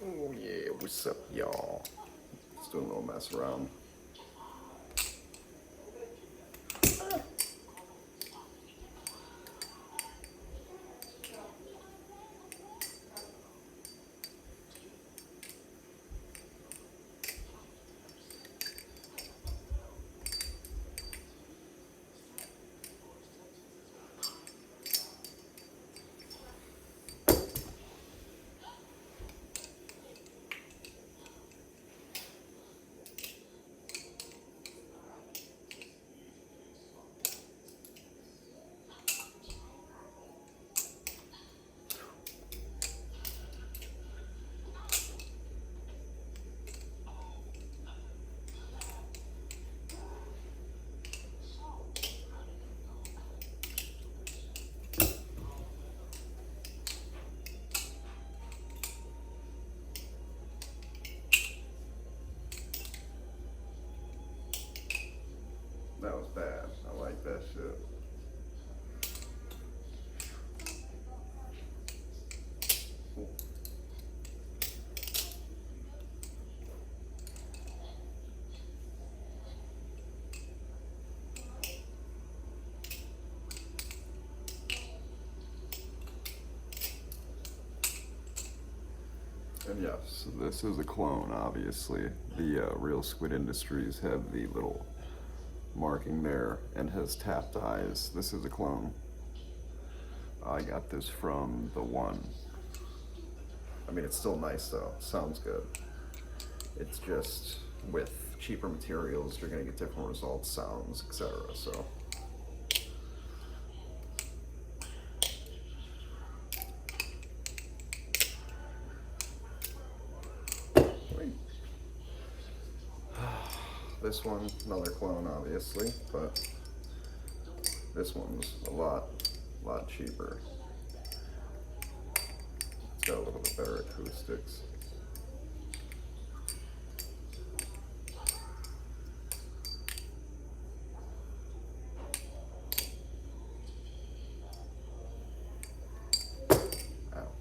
Oh yeah, what's up, y'all? Let's do a little mess around. That was bad. I like that shit. And yes, this is a clone, obviously. The Real Squid Industries have the little marking there and has tapped eyes. This is a clone. I got this from the one. I mean, it's still nice though. Sounds good. It's just with cheaper materials, you're gonna get different results, sounds, etc. So. This one, another clone, obviously, but this one's a lot cheaper. It's got a little bit better acoustics. Ow.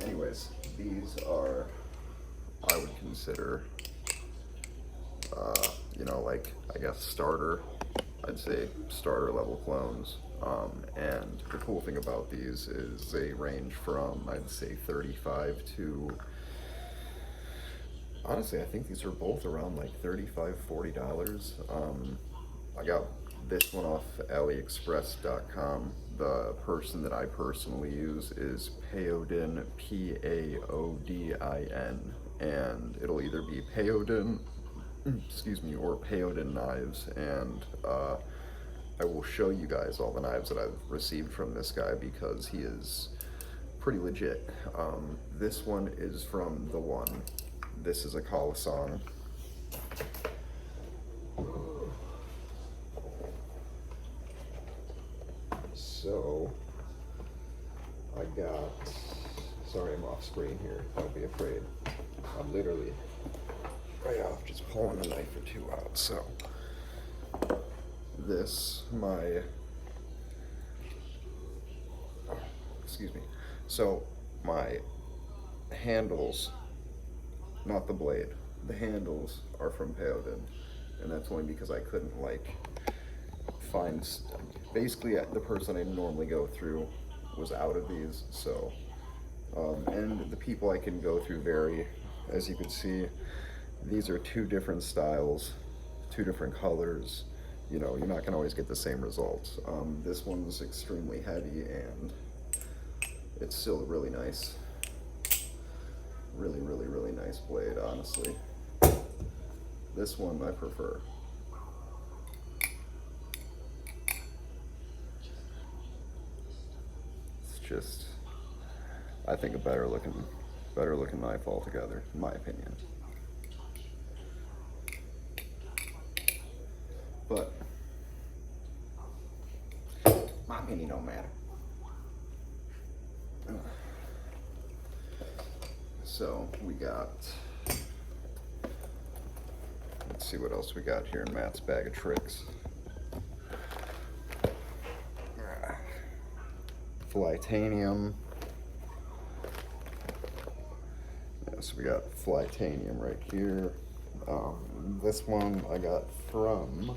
Anyways, these are, I would consider, like, I guess I'd say starter level clones. And the cool thing about these is they range from, I'd say, 35 to, honestly, I think these are both around like $35, $40. I got this one off AliExpress.com. The person that I personally use is Paodin, Paodin, and it'll either be Paodin, excuse me, or Paodin knives, and I will show you guys all the knives that I've received from this guy because he is pretty legit. This one is from the one. This is a Calisong. So I got, sorry I'm off screen here, don't be afraid. I'm literally right off just pulling a knife or two out. So this, excuse me, so my handles, not the blade, the handles are from Paodin, and that's only because I couldn't find, basically the person I normally go through was out of these, so and the people I can go through vary. As you can see, these are two different styles, two different colors. You're not gonna always get the same results. This one's extremely heavy and it's still really nice. Really, really, really nice blade, honestly. This one I prefer. It's just, I think a better looking knife altogether, in my opinion. But my opinion don't matter. So we got, let's see what else we got here in Matt's bag of tricks. Flytanium. So we got Flytanium right here. This one I got from...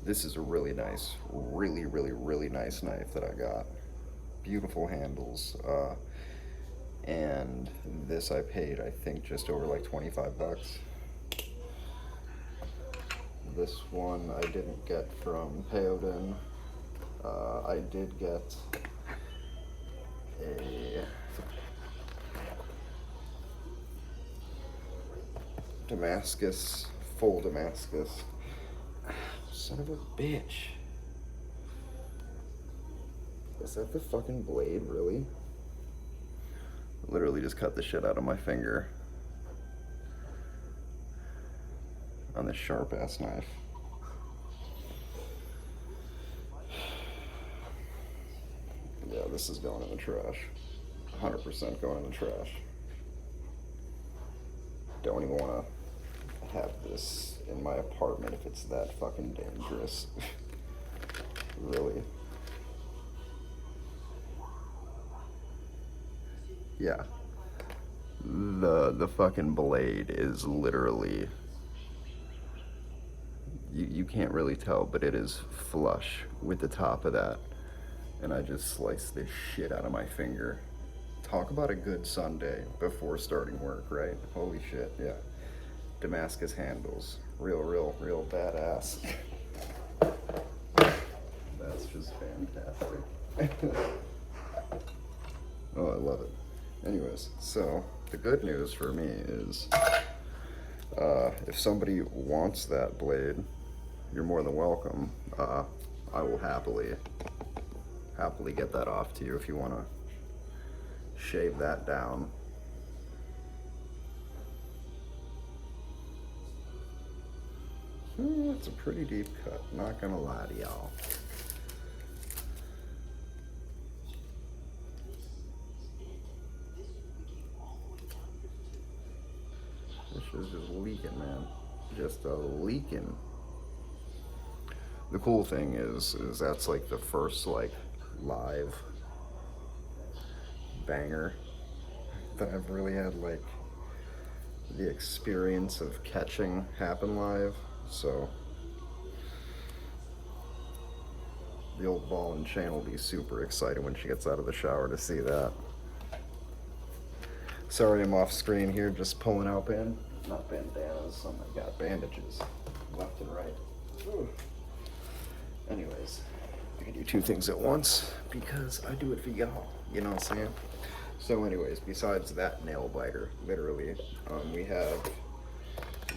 This is a really nice, really nice knife that I got. Beautiful handles. And this I paid, I think, just over like 25 bucks. This one I didn't get from Payoden. I did get a Damascus, full Damascus. Son of a bitch. Is that the fucking blade, really? Literally just cut the shit out of my finger on this sharp ass knife. Yeah, this is going in the trash. 100% going in the trash. Don't even want to have this in my apartment if it's that fucking dangerous. Really. Yeah. The fucking blade is literally, you can't really tell, but it is flush with the top of that. And I just sliced this shit out of my finger. Talk about a good Sunday before starting work, right? Holy shit, yeah. Damascus handles. Real badass. That's just fantastic. Oh, I love it. Anyways, so the good news for me is if somebody wants that blade, you're more than welcome. I will happily get that off to you if you want to shave that down. It's a pretty deep cut, not gonna lie to y'all. This is just leaking, man. Just leaking. The cool thing is that's like the first like live banger that I've really had like the experience of catching happen live. So the old ball and chain will be super excited when she gets out of the shower to see that. Sorry I'm off screen here, just pulling out not bandanas, oh my god, bandages left and right. Ooh. Anyways, I can do two things at once because I do it for y'all, you know what I'm saying? So anyways, besides that nail biter, literally, we have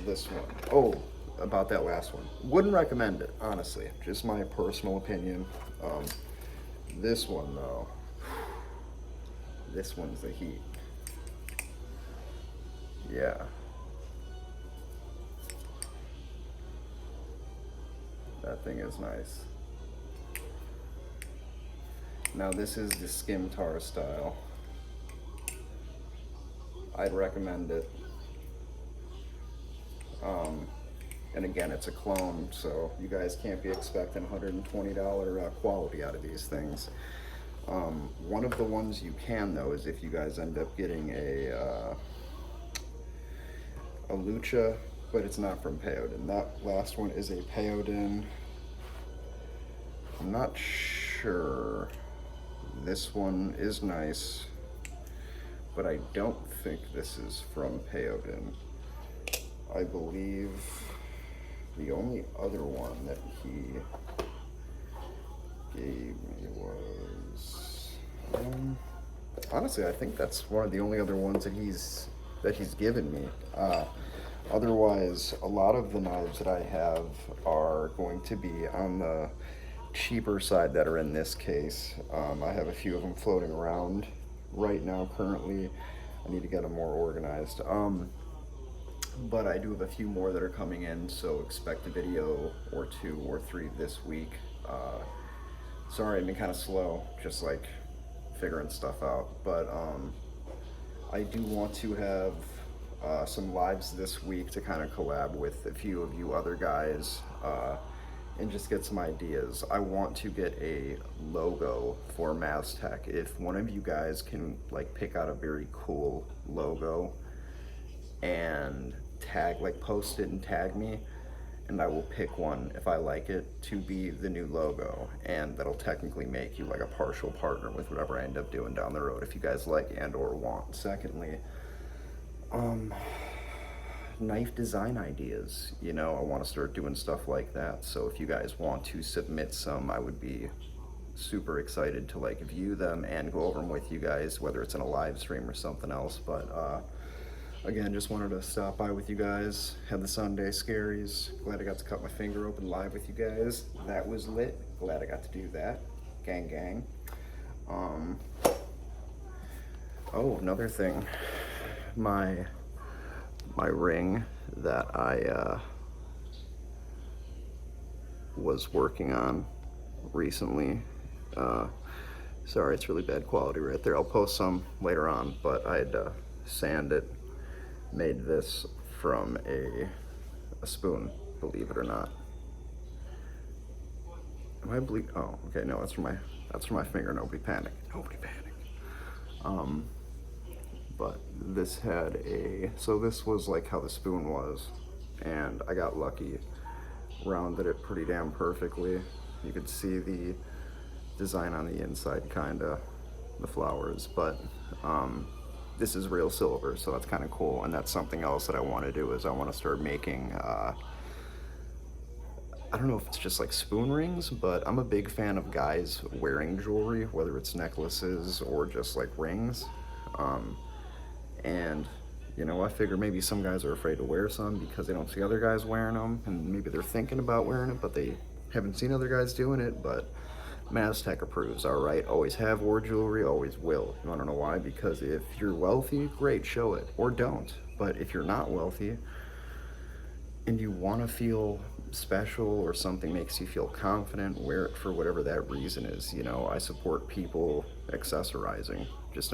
this one. Oh, about that last one. Wouldn't recommend it, honestly. Just my personal opinion. This one, though, this one's the heat. Yeah. That thing is nice. Now this is the Skimtar style. I'd recommend it. And again, it's a clone, so you guys can't be expecting $120 quality out of these things. One of the ones you can, though, is if you guys end up getting a Lucha, but it's not from Payoden. That last one is a Payoden. I'm not sure. This one is nice, but I don't think this is from Payoden. I believe the only other one that he gave me was, honestly, I think that's one of the only other ones that he's given me. Otherwise, a lot of the knives that I have are going to be on the cheaper side that are in this case. I have a few of them floating around right now currently. I need to get them more organized. But I do have a few more that are coming in, so expect a video or 2 or 3 this week. Sorry, I've been kind of slow, just like figuring stuff out. But I do want to have some lives this week to kind of collab with a few of you other guys and just get some ideas. I want to get a logo for Maztec. If one of you guys can like pick out a very cool logo and tag, like post it and tag me, and I will pick one if I like it to be the new logo, and that'll technically make you like a partial partner with whatever I end up doing down the road if you guys like and or want. Secondly, knife design ideas. You know, I want to start doing stuff like that. So if you guys want to submit some, I would be super excited to like view them and go over them with you guys, whether it's in a live stream or something else. But again, just wanted to stop by with you guys. Had the Sunday scaries. Glad I got to cut my finger open live with you guys. That was lit. Glad I got to do that. Gang, gang. Oh, another thing. My ring that I was working on recently. Sorry, it's really bad quality right there. I'll post some later on, but I had to sand it. Made this from a spoon, believe it or not. Am I bleed? Oh, okay, no, that's from my finger. Nobody panic. Nobody panic. But this had so this was like how the spoon was, and I got lucky, rounded it pretty damn perfectly. You could see the design on the inside, kinda, the flowers, but this is real silver, so that's kind of cool. And that's something else that I want to do, is I want to start making I don't know if it's just like spoon rings, but I'm a big fan of guys wearing jewelry, whether it's necklaces or just like rings. And you know, I figure maybe some guys are afraid to wear some because they don't see other guys wearing them, and maybe they're thinking about wearing it, but they haven't seen other guys doing it. But Maztec approves, all right? Always have wore jewelry, always will. You wanna know why? Because if you're wealthy, great, show it, or don't. But if you're not wealthy and you wanna feel special, or something makes you feel confident, wear it for whatever that reason is. You know, I support people accessorizing. Just